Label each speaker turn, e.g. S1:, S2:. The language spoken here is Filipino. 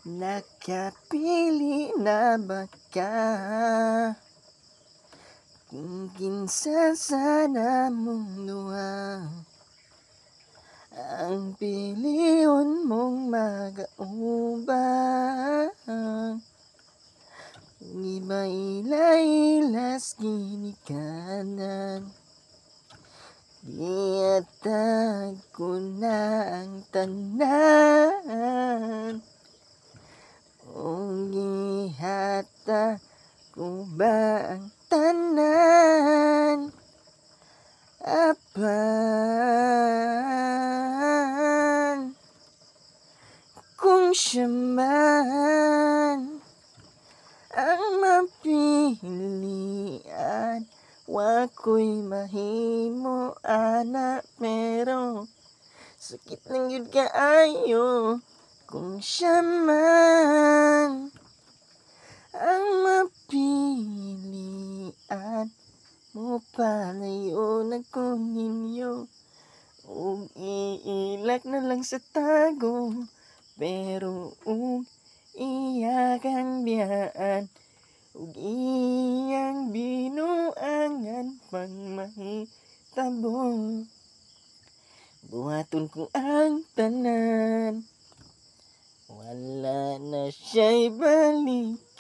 S1: Nakapili na ba ka? Kung kinsa sana mong luha ang piliyon mong magaubang, iba-ilailas ginikanan, giatag ko na ang tanan. Kung gihata ko ba ang tanan, apan kung siya man ang mapilian, wako'y mahimo ana, pero sakit lang yun kaayo. Kung siya man ang mapilian, mo palayo na ko ninyo, ug iilak na lang sa tago, pero ug iyakang biyaan, ug iyang binuangan pang mahitabo. Buhaton ko ang tanan, wala na siya'y balikan.